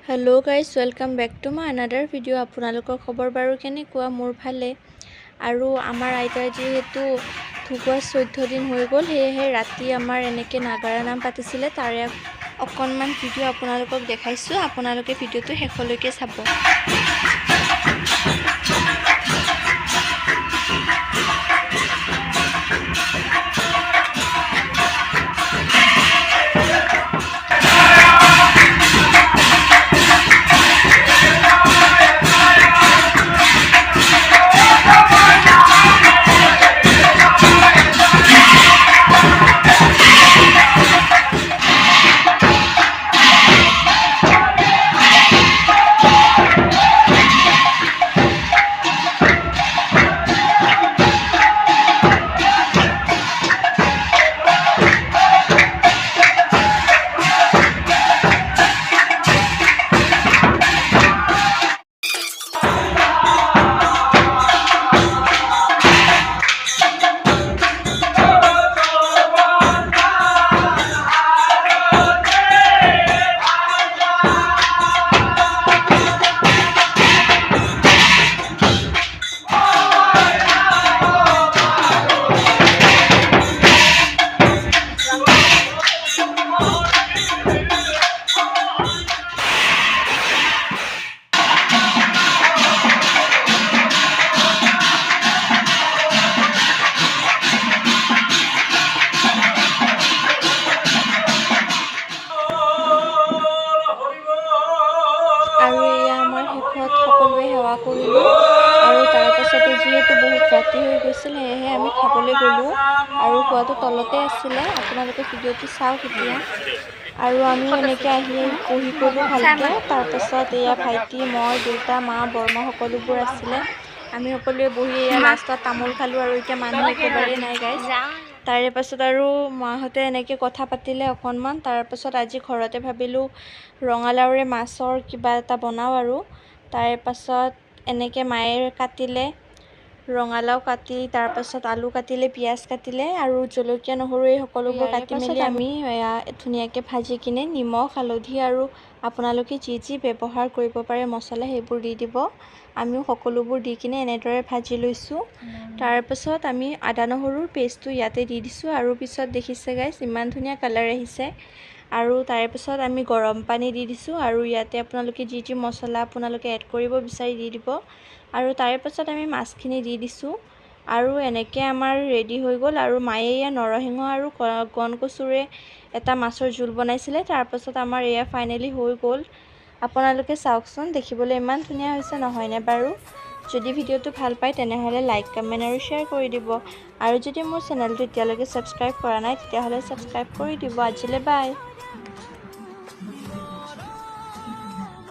Hello guys welcome back to my another video. आपनलोকৰ खबर बारू केनेকুৱা? মোৰ ভালে। আৰু আমাৰ আইতাৰ যেহেতু ঢুকুৱা 14 দিন হৈ গ'ল, সেয়েহে ৰাতি আমাৰ এনেকৈ নাগাৰা নাম পাতিছিলে। তাৰে অকণমান ভিডিঅ' আপোনালোকক দেখাইছোঁ। আপোনালোকে ভিডিঅ'টো শেষলৈকে চাব। আৰু এয়া আমাৰ শেষত সকলোৱে সেৱা কৰিলোঁ। আৰু তাৰ পাছতে যিহেতু বহুত ৰাতি হৈ গৈছিল, সেয়েহে আমি খাবলৈ গ'লোঁ। আৰু খোৱাটো তলতে আছিলে, আপোনালোকে ভিডিঅ'টো চাওক এতিয়া। আৰু আমি এনেকৈ আহি বহি গ'লোঁ ভালকৈ। তাৰপাছত এয়া ভাইটি, মই, দেউতা, মা, বৰমা সকলোবোৰ আছিলে। আমি সকলোৱে বহি এয়া লাষ্টত তামোল খালোঁ। আৰু এতিয়া মানুহ একেবাৰে নাই গাইছ। তাৰে পাছত আৰু মাহঁতে এনেকৈ কথা পাতিলে অকণমান। তাৰপাছত আজি ঘৰতে ভাবিলোঁ ৰঙালাওৰে মাছৰ কিবা এটা বনাওঁ। আৰু তাৰে পাছত এনেকৈ মায়ে কাটিলে ৰঙালাও, কাটি তাৰপাছত আলু কাটিলে, পিঁয়াজ কাটিলে আৰু জলকীয়া, নহৰু এই সকলোবোৰ কাটি মেলি আমি ধুনীয়াকৈ ভাজি কিনে নিমখ, হালধি আৰু আপোনালোকে যি যি ব্যৱহাৰ কৰিব পাৰে মছলা সেইবোৰ দি দিব। আমিও সকলোবোৰ দি কিনে এনেদৰে ভাজি লৈছোঁ। তাৰপাছত আমি আদা নহৰুৰ পেষ্টটো ইয়াতে দি দিছোঁ। আৰু পিছত দেখিছে গাইছ ইমান ধুনীয়া কালাৰ আহিছে। আৰু তাৰে পিছত আমি গৰম পানী দি দিছোঁ। আৰু ইয়াতে আপোনালোকে যি যি মছলা আপোনালোকে এড কৰিব বিচাৰি দি দিব। আৰু তাৰে পাছত আমি মাছখিনি দি দিছোঁ। আৰু এনেকৈ আমাৰ ৰেডি হৈ গ'ল। আৰু মায়ে এয়া নৰসিংহ আৰু গণ কচুৰে এটা মাছৰ জোল বনাইছিলে। তাৰপাছত আমাৰ এয়া ফাইনেলি হৈ গ'ল। আপোনালোকে চাওকচোন, দেখিবলৈ ইমান ধুনীয়া হৈছে নহয়নে বাৰু? যদি ভিডিঅ'টো ভাল পায় তেনেহ'লে লাইক, কমেণ্ট আৰু শ্বেয়াৰ কৰি দিব। আৰু যদি মোৰ চেনেলটো এতিয়ালৈকে ছাবস্ক্ৰাইব কৰা নাই তেতিয়াহ'লে ছাবস্ক্ৰাইব কৰি দিব। আজিলৈ বাই।